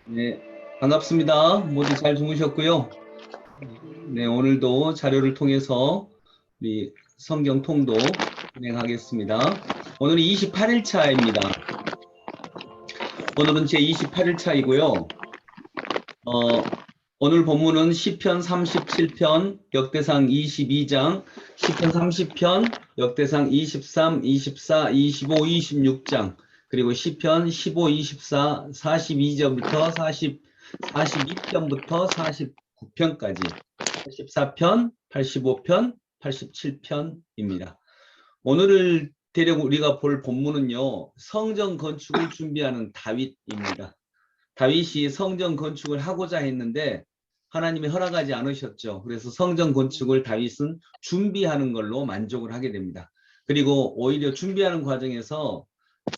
네, 반갑습니다. 모두 잘 주무셨고요. 네, 오늘도 자료를 통해서 우리 성경 통독 진행하겠습니다. 오늘은 28일 차입니다. 오늘은 제 28일 차이고요. 오늘 본문은 시편 37편, 역대상 22장, 시편 30편, 역대상 23, 24, 25, 26장, 그리고 시편 15, 24, 42절부터 42편부터 49편까지 84편, 85편, 87편입니다. 오늘 대략 우리가 볼 본문은요, 성전 건축을 준비하는 다윗입니다. 다윗이 성전 건축을 하고자 했는데 하나님이 허락하지 않으셨죠. 그래서 성전 건축을 다윗은 준비하는 걸로 만족을 하게 됩니다. 그리고 오히려 준비하는 과정에서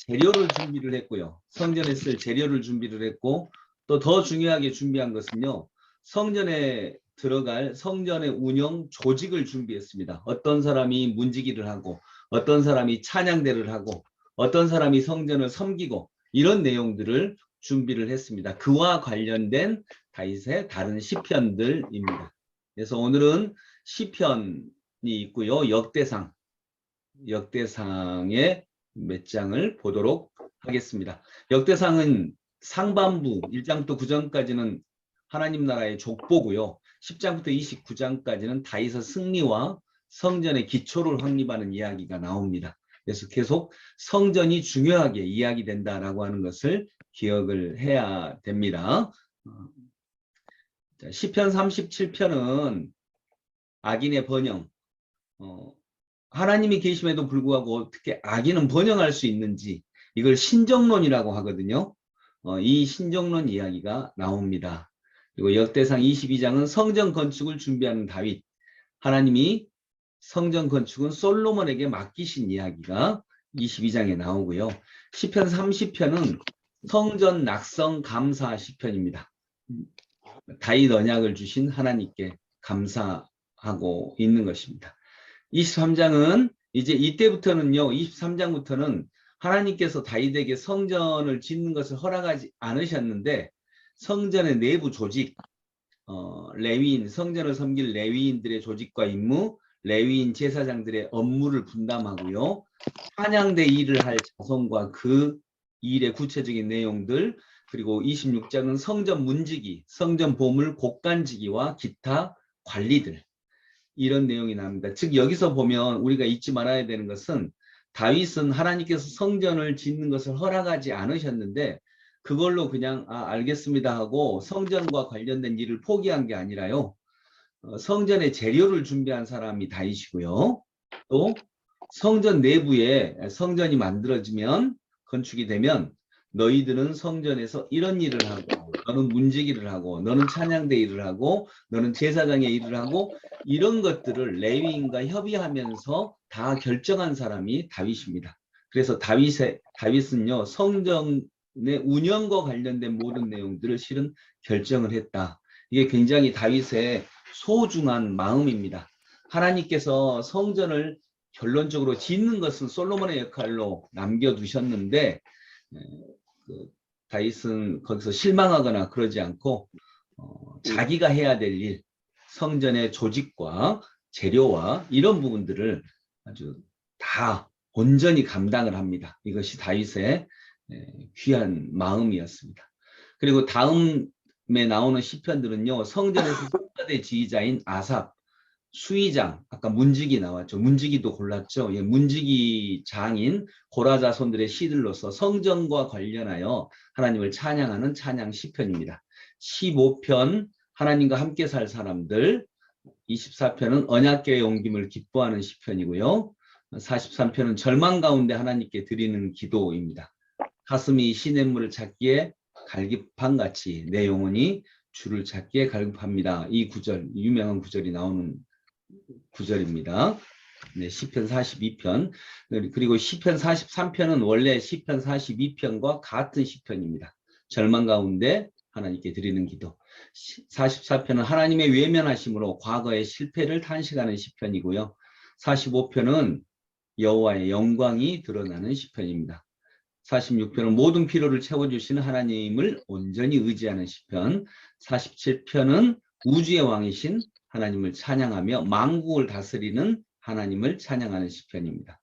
재료를 준비를 했고요. 성전에 쓸 재료를 준비를 했고, 또 더 중요하게 준비한 것은요, 성전에 들어갈 성전의 운영 조직을 준비했습니다. 어떤 사람이 문지기를 하고, 어떤 사람이 찬양대를 하고, 어떤 사람이 성전을 섬기고, 이런 내용들을 준비를 했습니다. 그와 관련된 다윗의 다른 시편들입니다. 그래서 오늘은 시편이 있고요. 역대상의 몇 장을 보도록 하겠습니다. 역대상은 상반부 1장부터 9장까지는 하나님 나라의 족보고요. 10장부터 29장까지는 다윗의 승리와 성전의 기초를 확립하는 이야기가 나옵니다. 그래서 계속 성전이 중요하게 이야기된다라고 하는 것을 기억을 해야 됩니다. 시편 37편은 악인의 번영, 하나님이 계심에도 불구하고 어떻게 악인은 번영할 수 있는지, 이걸 신정론이라고 하거든요. 이 신정론 이야기가 나옵니다. 그리고 역대상 22장은 성전 건축을 준비하는 다윗, 하나님이 성전 건축은 솔로몬에게 맡기신 이야기가 22장에 나오고요. 시편 30편은 성전 낙성 감사 시편입니다. 다윗 언약을 주신 하나님께 감사하고 있는 것입니다. 23장은 이제 이때부터는요, 23장부터는 하나님께서 다윗에게 성전을 짓는 것을 허락하지 않으셨는데 성전의 내부 조직, 레위인, 성전을 섬길 레위인들의 조직과 임무, 레위인 제사장들의 업무를 분담하고요. 찬양대 일을 할 자손과 그 일의 구체적인 내용들, 그리고 26장은 성전 문지기, 성전 보물 곡간지기와 기타 관리들, 이런 내용이 나옵니다. 즉 여기서 보면 우리가 잊지 말아야 되는 것은 다윗은 하나님께서 성전을 짓는 것을 허락하지 않으셨는데 그걸로 그냥 알겠습니다 하고 성전과 관련된 일을 포기한 게 아니라요. 성전의 재료를 준비한 사람이 다윗이고요. 또 성전 내부에 성전이 만들어지면 건축이 되면 너희들은 성전에서 이런 일을 하고 너는 문지기를 하고 너는 찬양대 일을 하고 너는 제사장의 일을 하고 이런 것들을 레위인과 협의하면서 다 결정한 사람이 다윗입니다. 그래서 다윗은요 성전의 운영과 관련된 모든 내용들을 실은 결정을 했다. 이게 굉장히 다윗의 소중한 마음입니다. 하나님께서 성전을 결론적으로 짓는 것은 솔로몬의 역할로 남겨두셨는데 그 다윗은 거기서 실망하거나 그러지 않고 자기가 해야 될 일, 성전의 조직과 재료와 이런 부분들을 아주 다 온전히 감당을 합니다. 이것이 다윗의 귀한 마음이었습니다. 그리고 다음에 나오는 시편들은요. 성전에서 성가대 지휘자인 아삽, 수의장, 아까 문지기 나왔죠. 문지기도 골랐죠. 예, 문지기 장인 고라 자손들의 시들로서 성전과 관련하여 하나님을 찬양하는 찬양 시편입니다. 15편 하나님과 함께 살 사람들, 24편은 언약궤의 옮김을 기뻐하는 시편이고요. 43편은 절망 가운데 하나님께 드리는 기도입니다. 가슴이 시냇물을 찾기에 갈급한 같이 내 영혼이 주를 찾기에 갈급합니다. 이 구절, 유명한 구절이 나오는 구절입니다. 네, 시편 42편. 그리고 시편 43편은 원래 시편 42편과 같은 시편입니다. 절망 가운데 하나님께 드리는 기도. 44편은 하나님의 외면하심으로 과거의 실패를 탄식하는 시편이고요. 45편은 여호와의 영광이 드러나는 시편입니다. 46편은 모든 필요를 채워주시는 하나님을 온전히 의지하는 시편. 47편은 우주의 왕이신 하나님을 찬양하며 만국을 다스리는 하나님을 찬양하는 시편입니다.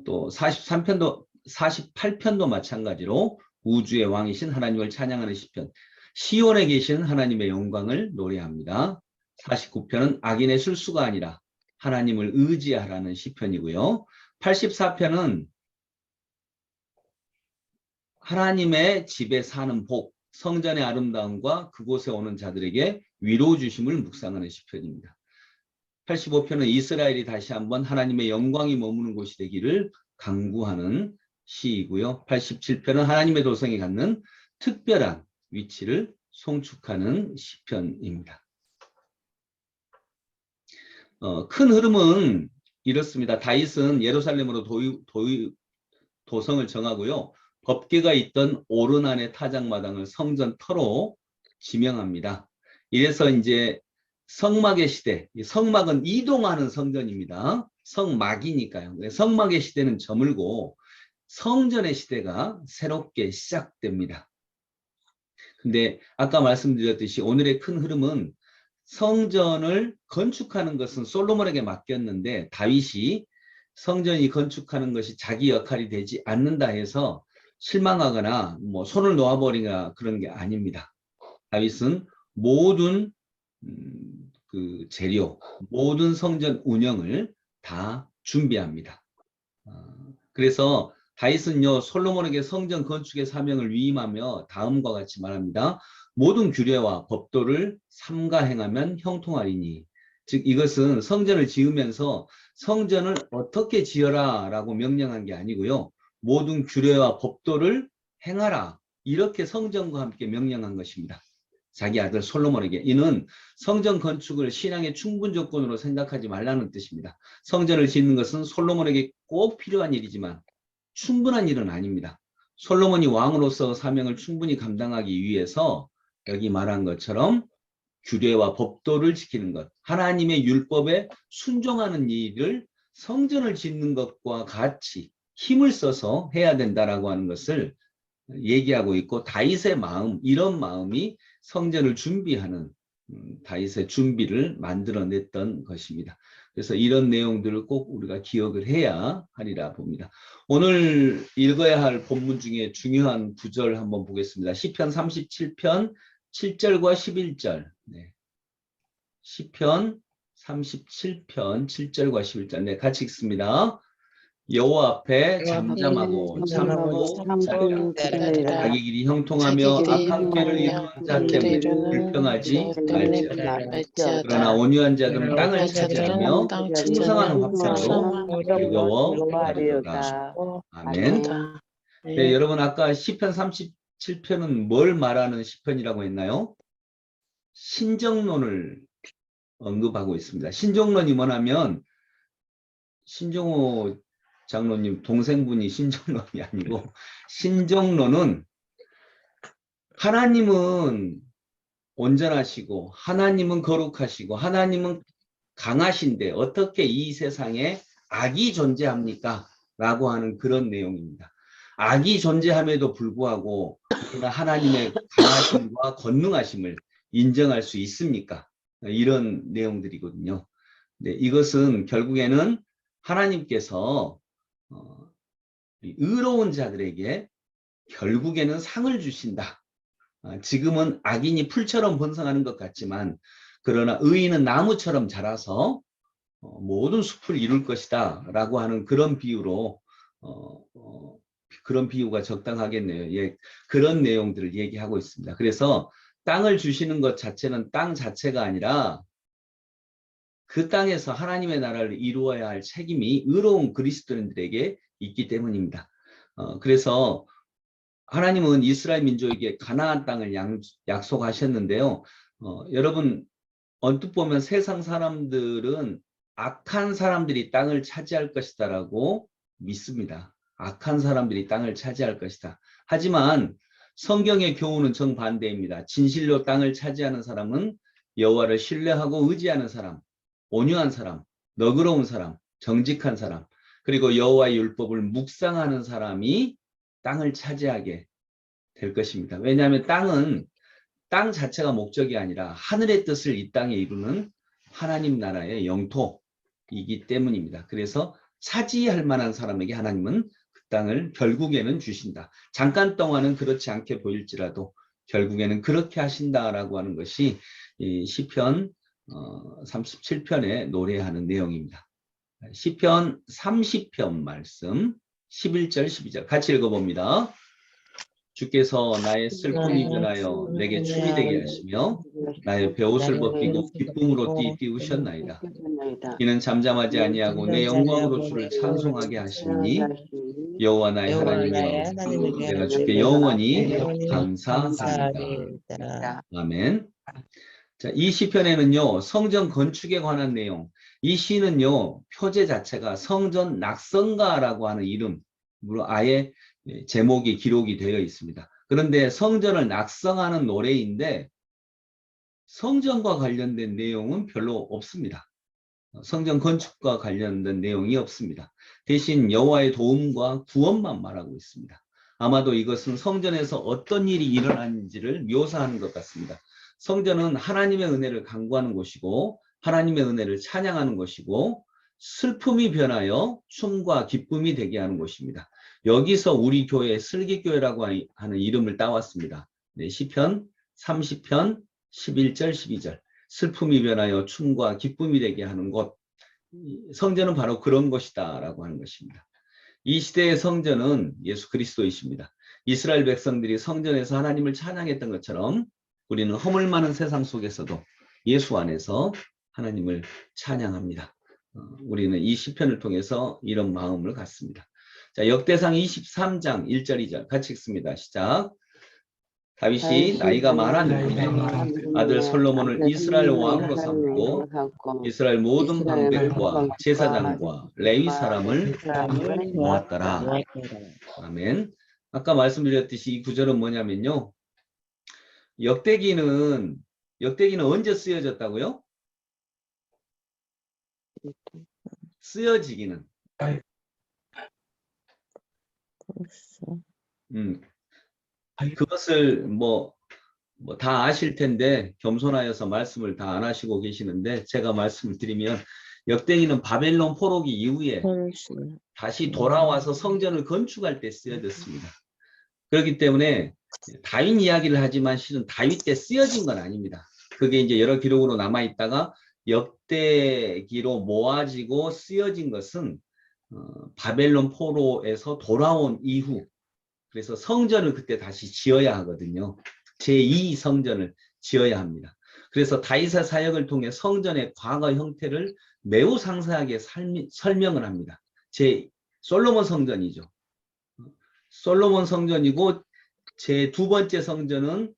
또 48편도 마찬가지로 우주의 왕이신 하나님을 찬양하는 시편. 시온에 계신 하나님의 영광을 노래합니다. 49편은 악인의 실수가 아니라 하나님을 의지하라는 시편이고요. 84편은 하나님의 집에 사는 복, 성전의 아름다움과 그곳에 오는 자들에게 위로 주심을 묵상하는 시편입니다. 85편은 이스라엘이 다시 한번 하나님의 영광이 머무는 곳이 되기를 간구하는 시이고요. 87편은 하나님의 도성에 갖는 특별한 위치를 송축하는 시편입니다. 큰 흐름은 이렇습니다. 다윗은 예루살렘으로 도성을 정하고요. 법궤가 있던 오르난의 타작마당을 성전 터로 지명합니다. 이래서 이제 성막의 시대, 성막은 이동하는 성전입니다. 성막이니까요. 성막의 시대는 저물고 성전의 시대가 새롭게 시작됩니다. 근데 아까 말씀드렸듯이 오늘의 큰 흐름은 성전을 건축하는 것은 솔로몬에게 맡겼는데 다윗이 성전이 건축하는 것이 자기 역할이 되지 않는다 해서 실망하거나 뭐 손을 놓아버리거나 그런 게 아닙니다. 다윗은 모든 그 재료, 모든 성전 운영을 다 준비합니다. 그래서 다윗은요 솔로몬에게 성전 건축의 사명을 위임하며 다음과 같이 말합니다. 모든 규례와 법도를 삼가 행하면 형통하리니. 즉 이것은 성전을 지으면서 성전을 어떻게 지어라 라고 명령한 게 아니고요. 모든 규례와 법도를 행하라. 이렇게 성전과 함께 명령한 것입니다. 자기 아들 솔로몬에게. 이는 성전 건축을 신앙의 충분 조건으로 생각하지 말라는 뜻입니다. 성전을 짓는 것은 솔로몬에게 꼭 필요한 일이지만 충분한 일은 아닙니다. 솔로몬이 왕으로서 사명을 충분히 감당하기 위해서 여기 말한 것처럼 규례와 법도를 지키는 것, 하나님의 율법에 순종하는 일을 성전을 짓는 것과 같이 힘을 써서 해야 된다라고 하는 것을 얘기하고 있고 다윗의 마음, 이런 마음이 성전을 준비하는 다윗의 준비를 만들어냈던 것입니다. 그래서 이런 내용들을 꼭 우리가 기억을 해야 하리라 봅니다. 오늘 읽어야 할 본문 중에 중요한 구절 한번 보겠습니다. 시편 37편 7절과 11절. 네. 시편 37편 7절과 11절. 네, 같이 읽습니다. 여호와 앞에 잠잠하고 참고 기다리라. 자기 길이 형통하며 악한 길을 이루는 자 때문에 불평하지 말지어다. 그러나 온유한 자들은 땅을 차지하며 풍성한 화평으로 즐거워하리로다. 아멘. 네, 여러분 아까 시편 37편은 뭘 말하는 시편이라고 했나요? 신정론을 언급하고 있습니다. 신정론이 뭐냐면 신정호 장로님 동생분이 신정론이 아니고 신정론은 하나님은 온전하시고 하나님은 거룩하시고 하나님은 강하신데 어떻게 이 세상에 악이 존재합니까? 라고 하는 그런 내용입니다. 악이 존재함에도 불구하고 하나님의 강하심과 권능하심을 인정할 수 있습니까? 이런 내용들이거든요. 네, 이것은 결국에는 하나님께서 의로운 자들에게 결국에는 상을 주신다. 지금은 악인이 풀처럼 번성하는 것 같지만 그러나 의인은 나무처럼 자라서 모든 숲을 이룰 것이다 라고 하는 그런 비유로 그런 비유가 적당하겠네요. 예, 그런 내용들을 얘기하고 있습니다. 그래서 땅을 주시는 것 자체는 땅 자체가 아니라 그 땅에서 하나님의 나라를 이루어야 할 책임이 의로운 그리스도인들에게 있기 때문입니다. 그래서 하나님은 이스라엘 민족에게 가나안 땅을 약속하셨는데요. 여러분 언뜻 보면 세상 사람들은 악한 사람들이 땅을 차지할 것이다라고 믿습니다. 악한 사람들이 땅을 차지할 것이다. 하지만 성경의 교훈은 정반대입니다. 진실로 땅을 차지하는 사람은 여호와를 신뢰하고 의지하는 사람, 온유한 사람, 너그러운 사람, 정직한 사람, 그리고 여호와의 율법을 묵상하는 사람이 땅을 차지하게 될 것입니다. 왜냐하면 땅 자체가 목적이 아니라 하늘의 뜻을 이 땅에 이루는 하나님 나라의 영토이기 때문입니다. 그래서 차지할 만한 사람에게 하나님은 그 땅을 결국에는 주신다. 잠깐 동안은 그렇지 않게 보일지라도 결국에는 그렇게 하신다라고 하는 것이 이 시편 37편에 노래하는 내용입니다. 시편 30편 말씀 11절 12절 같이 읽어봅니다. 주께서 나의 슬픔이 변하여 내게 춤이 되게 하시며 나의 베옷을 벗기고 기쁨으로 띠우셨나이다. 이는 잠잠하지 아니하고 내 영광으로 주를 찬송하게 하시니 여호와 나의 하나님이여 내가 주께 영원히 감사합니다. 아멘. 자, 이 시편에는요, 성전 건축에 관한 내용, 이 시는요, 표제 자체가 성전 낙성가라고 하는 이름으로 아예 제목이 기록이 되어 있습니다. 그런데 성전을 낙성하는 노래인데 성전과 관련된 내용은 별로 없습니다. 성전 건축과 관련된 내용이 없습니다. 대신 여호와의 도움과 구원만 말하고 있습니다. 아마도 이것은 성전에서 어떤 일이 일어났는지를 묘사하는 것 같습니다. 성전은 하나님의 은혜를 간구하는 곳이고 하나님의 은혜를 찬양하는 곳이고 슬픔이 변하여 춤과 기쁨이 되게 하는 곳입니다. 여기서 우리 교회 슬기교회라고 하는 이름을 따왔습니다. 네, 시편 30편 11절 12절 슬픔이 변하여 춤과 기쁨이 되게 하는 곳, 성전은 바로 그런 것이다 라고 하는 것입니다. 이 시대의 성전은 예수 그리스도이십니다. 이스라엘 백성들이 성전에서 하나님을 찬양했던 것처럼 우리는 허물 많은 세상 속에서도 예수 안에서 하나님을 찬양합니다. 우리는 이 시편을 통해서 이런 마음을 갖습니다. 자, 역대상 23장 1절 2절 같이 읽습니다. 시작. 다윗이 나이가 많아 늙음에 아들 솔로몬을 이스라엘 왕으로 삼고 이스라엘 모든 방백과 제사장과 레위 사람을 모았더라. 아멘. 아까 말씀드렸듯이 이 구절은 뭐냐면요. 역대기는 언제 쓰여졌다고요? 쓰여지기는. 그것을 다 아실 텐데 겸손하여서 말씀을 다 안 하시고 계시는데 제가 말씀을 드리면 역대기는 바벨론 포로기 이후에 다시 돌아와서 성전을 건축할 때 쓰여졌습니다. 그렇기 때문에 다윗 이야기를 하지만 실은 다윗 때 쓰여진 건 아닙니다. 그게 이제 여러 기록으로 남아있다가 역대기로 모아지고 쓰여진 것은 바벨론 포로에서 돌아온 이후, 그래서 성전을 그때 다시 지어야 하거든요. 제2 성전을 지어야 합니다. 그래서 다윗의 사역을 통해 성전의 과거 형태를 매우 상세하게 설명을 합니다. 솔로몬 성전이죠. 솔로몬 성전이고 제 두 번째 성전은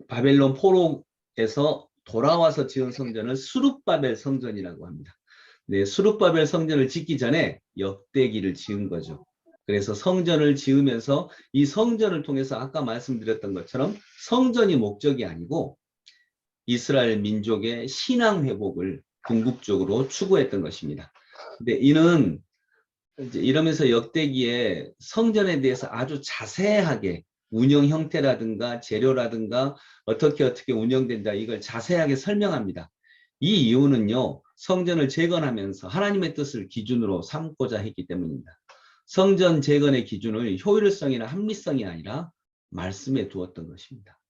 바벨론 포로에서 돌아와서 지은 성전을 수룹바벨 성전이라고 합니다. 네, 수룹바벨 성전을 짓기 전에 역대기를 지은 거죠. 그래서 성전을 지으면서 이 성전을 통해서 아까 말씀드렸던 것처럼 성전이 목적이 아니고 이스라엘 민족의 신앙 회복을 궁극적으로 추구했던 것입니다. 근데 이는 이제 이러면서 역대기에 성전에 대해서 아주 자세하게 운영 형태라든가 재료라든가 어떻게 운영된다 이걸 자세하게 설명합니다. 이 이유는요. 성전을 재건하면서 하나님의 뜻을 기준으로 삼고자 했기 때문입니다. 성전 재건의 기준을 효율성이나 합리성이 아니라 말씀에 두었던 것입니다.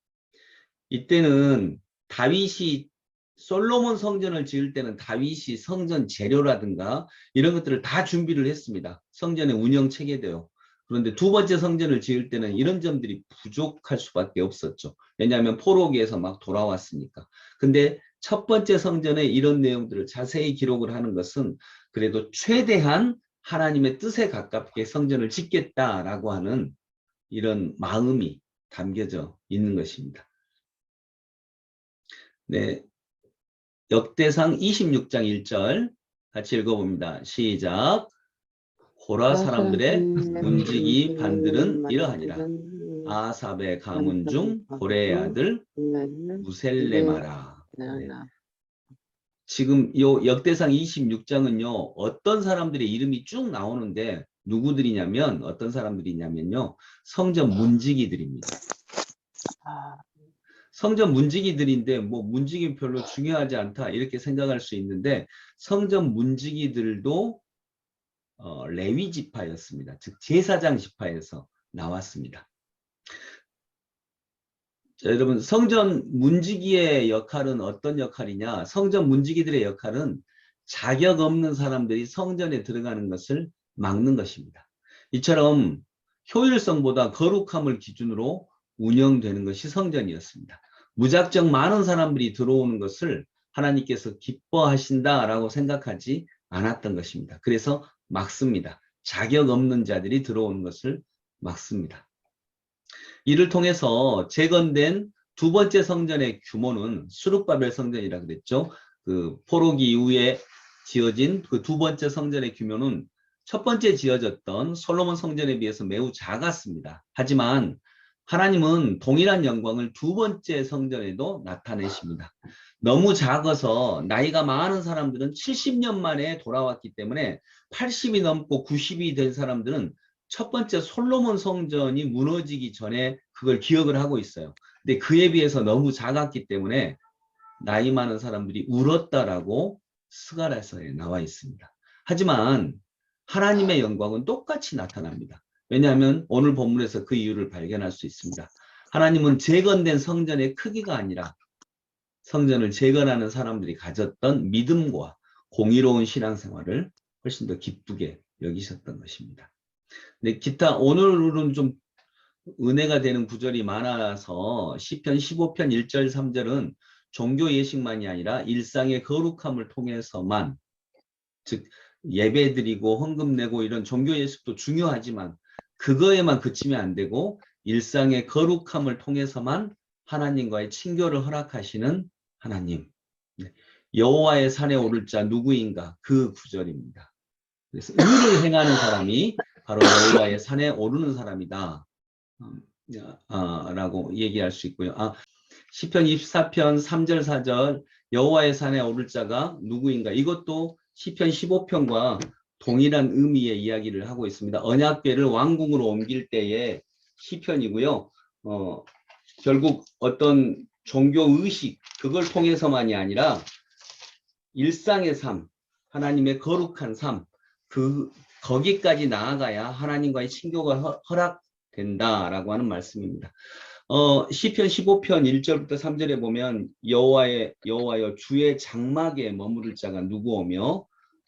이때는 다윗이 솔로몬 성전을 지을 때는 다윗이 성전 재료라든가 이런 것들을 다 준비를 했습니다. 성전의 운영 체계도요. 그런데 두 번째 성전을 지을 때는 이런 점들이 부족할 수밖에 없었죠. 왜냐하면 포로기에서 막 돌아왔으니까. 근데 첫 번째 성전에 이런 내용들을 자세히 기록을 하는 것은 그래도 최대한 하나님의 뜻에 가깝게 성전을 짓겠다라고 하는 이런 마음이 담겨져 있는 것입니다. 네, 역대상 26장 1절 같이 읽어봅니다. 시작. 고라 사람들의 문지기 반들은 이러하니라. 아삽의 가문 중 고레의 아들 무셀레마라. 네. 지금 요 역대상 26장은요. 어떤 사람들의 이름이 쭉 나오는데 누구들이냐면 어떤 사람들이냐면요. 성전 문지기들입니다. 성전 문지기들인데 뭐 문지기 별로 중요하지 않다 이렇게 생각할 수 있는데 성전 문지기들도 레위 지파였습니다. 즉 제사장 지파에서 나왔습니다. 자, 여러분 성전 문지기의 역할은 어떤 역할이냐? 성전 문지기들의 역할은 자격 없는 사람들이 성전에 들어가는 것을 막는 것입니다. 이처럼 효율성보다 거룩함을 기준으로 운영되는 것이 성전이었습니다. 무작정 많은 사람들이 들어오는 것을 하나님께서 기뻐하신다라고 생각하지 않았던 것입니다. 그래서 막습니다. 자격 없는 자들이 들어오는 것을 막습니다. 이를 통해서 재건된 두 번째 성전의 규모는 수룹바벨 성전이라 그랬죠. 그 포로기 이후에 지어진 그 두 번째 성전의 규모는 첫 번째 지어졌던 솔로몬 성전에 비해서 매우 작았습니다. 하지만 하나님은 동일한 영광을 두 번째 성전에도 나타내십니다. 너무 작아서 나이가 많은 사람들은 70년 만에 돌아왔기 때문에 80이 넘고 90이 된 사람들은 첫 번째 솔로몬 성전이 무너지기 전에 그걸 기억을 하고 있어요. 근데 그에 비해서 너무 작았기 때문에 나이 많은 사람들이 울었다라고 스가랴서에 나와 있습니다. 하지만 하나님의 영광은 똑같이 나타납니다. 왜냐하면 오늘 본문에서 그 이유를 발견할 수 있습니다. 하나님은 재건된 성전의 크기가 아니라 성전을 재건하는 사람들이 가졌던 믿음과 공의로운 신앙생활을 훨씬 더 기쁘게 여기셨던 것입니다. 근데 기타 오늘은 좀 은혜가 되는 구절이 많아서 시편 15편 1절 3절은 종교 예식만이 아니라 일상의 거룩함을 통해서만, 즉 예배드리고 헌금 내고 이런 종교 예식도 중요하지만 그거에만 그치면 안 되고 일상의 거룩함을 통해서만 하나님과의 친교를 허락하시는 하나님. 여호와의 산에 오를 자 누구인가? 그 구절입니다. 그래서 의를 행하는 사람이 바로 여호와의 산에 오르는 사람이다 라고 얘기할 수 있고요. 시편 24편 3절 4절 여호와의 산에 오를 자가 누구인가? 이것도 시편 15편과 동일한 의미의 이야기를 하고 있습니다. 언약궤를 왕궁으로 옮길 때의 시편이고요. 결국 어떤 종교 의식 그걸 통해서만이 아니라 일상의 삶, 하나님의 거룩한 삶, 거기까지 나아가야 하나님과의 친교가 허락된다라고 하는 말씀입니다. 시편 15편 1절부터 3절에 보면 여호와여 주의 장막에 머무를 자가 누구오며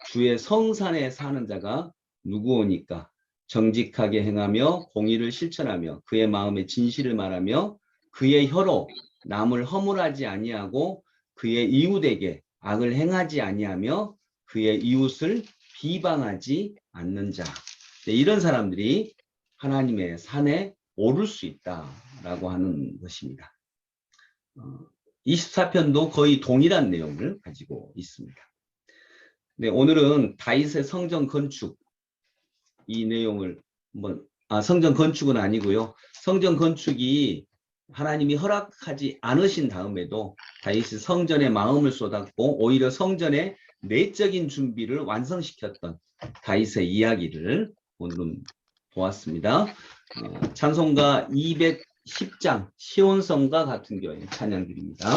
주의 성산에 사는 자가 누구오니까 정직하게 행하며 공의를 실천하며 그의 마음에 진실을 말하며 그의 혀로 남을 허물하지 아니하고 그의 이웃에게 악을 행하지 아니하며 그의 이웃을 비방하지 않는 자. 이런 사람들이 하나님의 산에 오를 수 있다라고 하는 것입니다. 24편도 거의 동일한 내용을 가지고 있습니다. 네, 오늘은 다윗의 성전 건축 이 내용을 성전 건축은 아니고요. 성전 건축이 하나님이 허락하지 않으신 다음에도 다윗이 성전에 마음을 쏟았고 오히려 성전의 내적인 준비를 완성시켰던 다윗의 이야기를 오늘은 보았습니다. 찬송가 210장 시온성가 같은 교회 찬양드립니다.